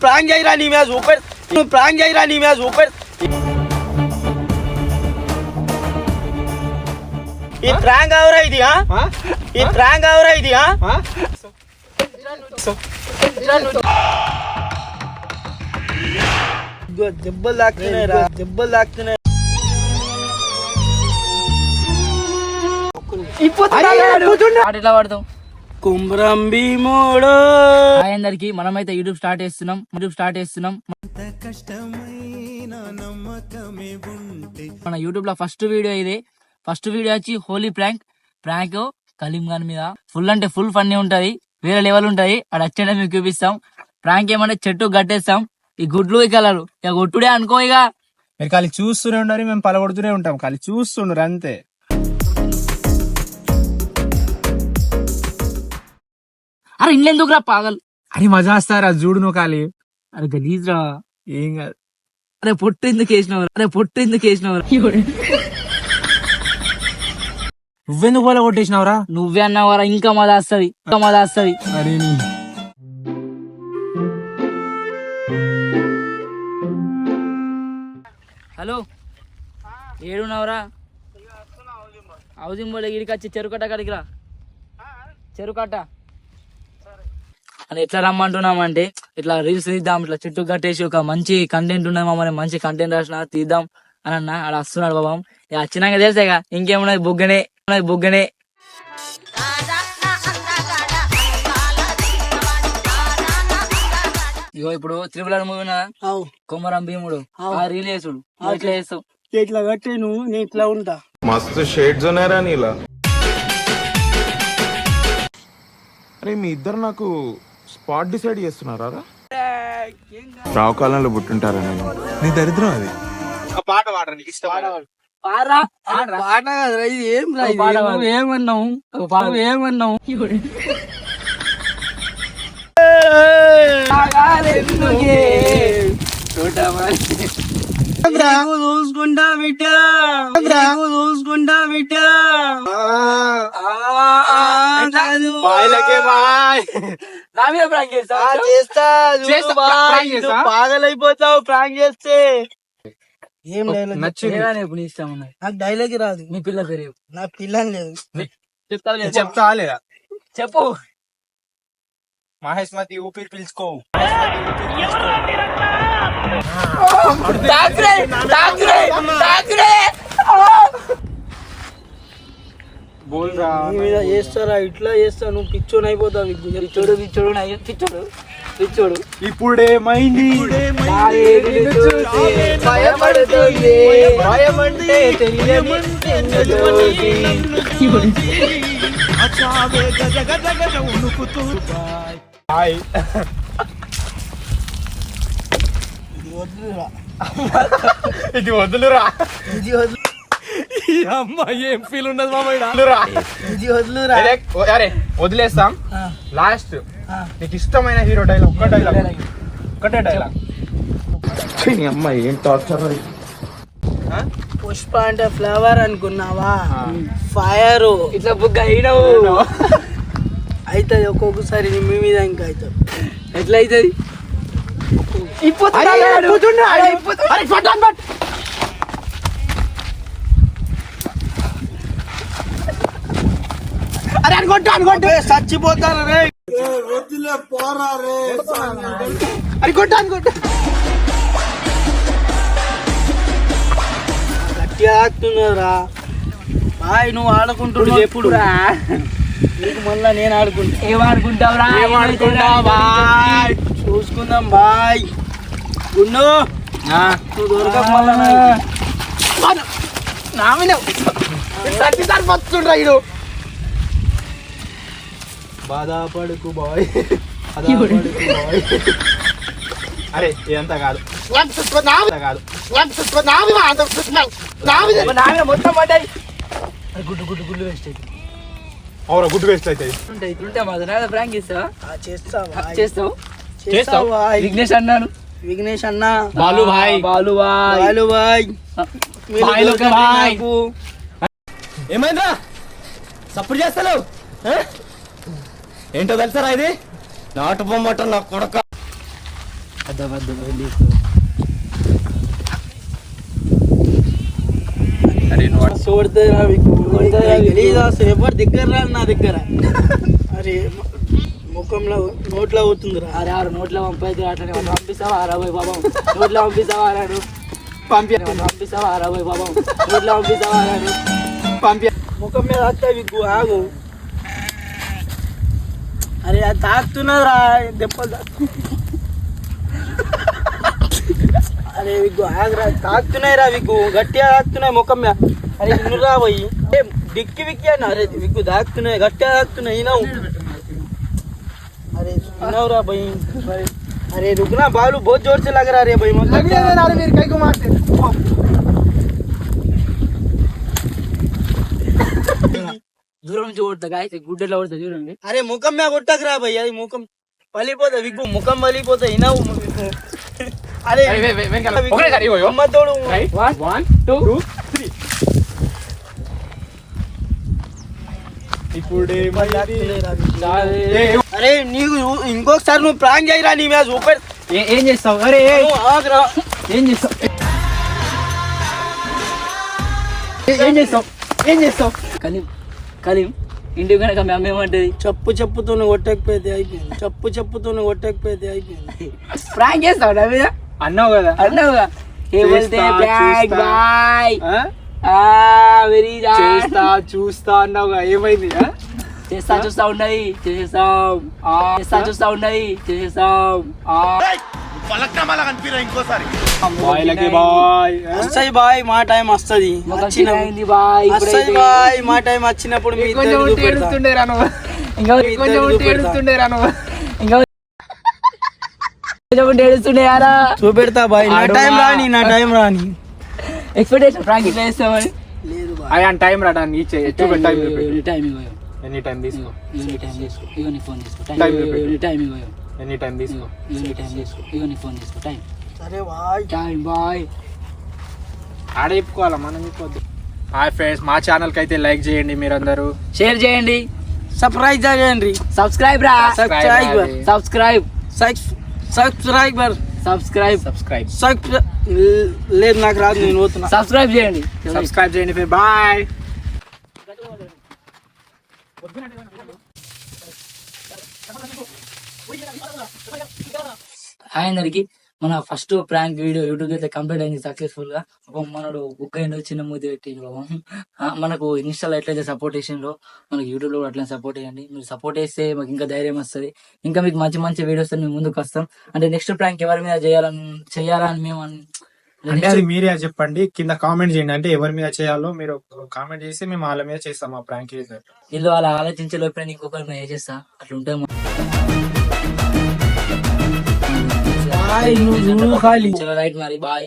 Prank చేయరా నీ మీద సూపర్. నువ్వు ప్రాంక్ చేయరా నీ మీద సూపర్. ఈ ప్రాంక్ అవరా ఇది? ఈ ప్రాంక్ అవరా ఇది? దెబ్బలు తాకుతున్నాయి రా, దెబ్బలు తాకుతున్నాయి. ఎట్లా పడతాం? కుమ్రం భీముడు. హాయ్ అందరికి, మనమైతే యూట్యూబ్ స్టార్ట్ చేస్తున్నాం. మన యూట్యూబ్ లో ఫస్ట్ వీడియో ఇది. ఫస్ట్ వీడియో వచ్చి హోలీ ప్రాంక్ కలీం ఖాన్ మీద. ఫుల్ అంటే ఫుల్ ఫన్నీ ఉంటది, వేరే లెవెల్ ఉంటది. అది వచ్చేలా మీకు చూపిస్తాం. ప్రాంక్ ఏమంటే చెట్టు కట్టేస్తాం, ఈ గుడ్లు ఈ కలరు ఇక కొట్టుడే అనుకో. ఇక మీరు ఖాళీ చూస్తూనే ఉండాలి, మేము పలగొడుతూనే ఉంటాం. ఖాళీ చూస్తుండ్రు అంతే. అరే ఇండ్లెందుకు రా పాగల్? అని మజా వస్తారా చూడు నువ్వు ఖాళీ. అరే గలీజ్ రా. ఏం కాదు. అరే పొట్టు ఎందుకు వేసినవరా? నువ్వెందుకు పోలే కొట్టేసినావురా? నువ్వే అన్నావరా, ఇంకా మజా వస్తది. అరే హలో, ఏడున్నావురా? హౌసింగ్ బోర్డు ఇడికి వచ్చి చెరుకట్ట కాడికి రా. చెరుకట్ట అని ఎట్లా రమ్మంటున్నామంటే, ఇట్లా రీల్స్ తీద్దాం, ఇట్లా చుట్టూ కట్టేసి ఒక మంచి కంటెంట్ ఉన్నది మమ్మల్ని, మంచి కంటెంట్ రాసిన తీద్దాం అని అన్న. ఆడ వస్తున్నాడు బాబం. ఇక వచ్చినాక తెలిసాక ఇంకేమున్నది, బుగ్గనే. ఇగో ఇప్పుడు త్రిపుల మూవీ కొమరం భీముడు ఆ రీల్ చేసుడు. ఇట్లా చేస్తావు, ఇట్లా కట్టే నువ్వు, నేను ఇట్లా ఉంటా. మస్తు షేడ్స్ ఉన్నారా నీలా? అరే మీ ఇద్దరు నాకు స్పాట్ డిసైడ్ చేస్తున్నారా? రావుకాలంలో పుట్టుంటారా? నేను నీ దరిద్రం అది. పాట పాడరా, నీకు ఇష్టం పాట. పాట ఏమన్నావు? చూసుకుంటా బిడ్డా, పాగలైపోతావు ప్రాంక్ చేస్తే. ఏం ఇప్పుడు ఇష్టం ఉన్నది. నాకు డైలాగ్ రాదు. మీ పిల్ల పేరు? నా పిల్లని లేదు. చెప్తా లేదా? చెప్పు. మహేష్ మతి ఊపిరి పిలుచుకో. బోల్రా చేస్తారా? ఇట్లా చేస్తా, నువ్వు పిచ్చోని అయిపోతావు. పిచ్చోడు ఇప్పుడేమైంది? భయపడుతుంది, భయమంటే ఇది వదులురా. అమ్మా ఏం ఫీల్ ఉండదు మామ. ఇది వదులురా. అరే వదిలేస్తాం. లాస్ట్ నీకు ఇష్టమైన హీరో డైలాగ్, ఒకటే డైలాగ్. అమ్మా ఏం టార్చర్. పుష్ప అంటే ఫ్లవర్ అనుకున్నావా? ఫైర్. ఇట్లా బుగ్గ అయినవు అవుతుంది ఒక్కొక్కసారి మీ మీద ఇంకా అవుతుంది. ఎట్లా అవుతుంది? అనుకుంటే చచ్చిపోతారు రే. గట్టిగా ఆడుతున్నారా బాయ్? నువ్వు ఆడుకుంటున్నావు ఎప్పుడు? నీకు మళ్ళా నేను ఆడుకుంటా. ఏమాడుకుంటావురా? బాయ్ చూసుకుందాం బాయ్. గుండు నువ్వు దొరక మళ్ళా నా మీద సరిపోతుండ్రా ఇడు. బాధపడుకు బాయ్. అరే ఇదంతా కాదు. మొత్తం పడ్డాయి. గుడ్డు వేస్ట్ అయితే అవురా, గుడ్డు వేస్ట్ అవుతాయి. ఇట్లుంటే మాత్రం ప్రాంక్ చేస్తావు. విఘ్నేష్ అన్నాను. విఘ్నేష్ అన్న, బాలు భాయ్ ఏమైందా సప్పుడు చేస్తాను? ఏంటో తెలుసారా? ఇది నాటు బొమ్మట నా కొడక. అరే నువ్వు చూడతారా ఎవరు దగ్గర రా నా దగ్గర. అరే ముఖంలో నోట్లో అవుతుందిరా. అరే ఆరు నోట్లో పంపైతే అట్లా పంపిస్తావా అరవై బాబం నోట్లో పంపిస్తావా అరాడు పంపిస్తావా అరవై బాబం నోట్లో పంపిస్తావా అరాడు ముఖం మీద వస్తా విగ్గు ఆగు. అరే అది తాకుతున్నదిరా దెబ్బలు అరే విగ్గు ఆగురా. తాకుతున్నాయి రా విగ్గు, గట్టిగా తాకుతున్నాయి ముఖం మీద. అరే ఇన్ను రా పోయి డిక్కి విక్కి అన్న. అరే విగ్గు తాకుతున్నాయి, గట్టిగా తాకుతున్నాయి. ఇనవు अरे सुनाओ रा भाई. अरे रुकना बालू बहुत जोर से लग रहा है भाई. मतलब लग रहा है मेरे कई को मारते. దూరం నుంచి కొడతా గాయస్ గుడ్డలో కొడతా చూడండి. అరే ముఖం మీద కొట్టకరా భయ్, అది ముఖం పలిపోతా విగ్గు, ముఖం పలిపోతా. ఇనవు అరే అమ్మతోడు. 1 2 3 ఇప్పుడే అరే నీకు ఇంకొకసారి నువ్వు ప్రాంక్ చేయరా నీ మీద సూపర్. ఏం చేస్తావు? అరే ఆగరా. ఏం చేస్తావు? ఏం చేస్తావు? కలీం ఇంటికి కనుక మీ అమ్మ ఏమంటది? చెప్పుతోనే కొట్టకపోతే అయిపోయింది. చెప్పుతోనే కొట్టకపోతే అయిపోయింది. ప్రాంక్ చేస్తావు నా మీద అన్నావు కదా. అన్నావుగా ఏమంటే ప్రాంక్ బాయ్ వెరీ చూస్తా అన్నావుగా. ఏమైంది? చూస్తా ఉన్నది చేసేసాం వస్తాయి బాయ్, మా టైం వస్తుంది. బాయ్ వస్తాయి బాయ్, మా టైం వచ్చినప్పుడు మీ ఇద్దరిని చూపెడతా. ఏడుస్తుండేయారా చూపెడతా బాయ్. నా టైం రాని ఎక్స్పెక్టేషన్ ప్రాంక్ ఇట్లా చేస్తామని లేదు బాయ్. ఆయన టైం రాడా నీ టైం టైం ఎనీ టైం తీసుకో. ఇగో నీ ఫోన్ తీసుకో. టైం టైం ఎనీ టైం తీసుకో. ఇగో నీ ఫోన్ తీసుకో. టైం సరే బాయ్. Time bye. ఆడ చెప్పుకోవాలా, మనం చెప్పొద్దు. హాయ్ ఫ్రెండ్స్, మా ఛానల్కి అయితే లైక్ చేయండి, మీరందరూ షేర్ చేయండి, సర్ప్రైజ్ చేయండి. సబ్స్క్రైబ్ రా సబ్స్క్రైబ్ లేదు నాకు రాదు, నేను పోతున్నా. సబ్స్క్రైబ్ చేయండి. బాయ్. హాయ్ అందరికి. మన ఫస్ట్ ప్రాంక్ వీడియో యూట్యూబ్ అయితే కంప్లీట్ అయింది సక్సెస్ఫుల్ గా. మనడు బుక్ అయిందో చిన్న మూతి పెట్టిండు. మనకు ఇన్స్టాలో ఎట్లయితే సపోర్ట్ చేసిండ్రో మనకు యూట్యూబ్ లో కూడా అట్లా సపోర్ట్ చేయండి. మీరు సపోర్ట్ చేస్తే మాకు ఇంకా ధైర్యం వస్తుంది, ఇంకా మీకు మంచి మంచి వీడియోస్ మేము ముందుకు వస్తాం. అంటే నెక్స్ట్ ప్రాంక్ ఎవరి మీద చేయాలని మేము అంటే అది మీరే చెప్పండి, కింద కామెంట్ చేయండి. అంటే ఎవరి మీద చేయాలో మీరు కామెంట్ చేసి మేము వాళ్ళ మీద చేస్తాం ఆ ప్రాంక్. వీళ్ళు అలా ఆలోచించే లోపల ఇంకొకరి మీద చేస్తా అట్లుంటే రైట్ మరి బాయ్.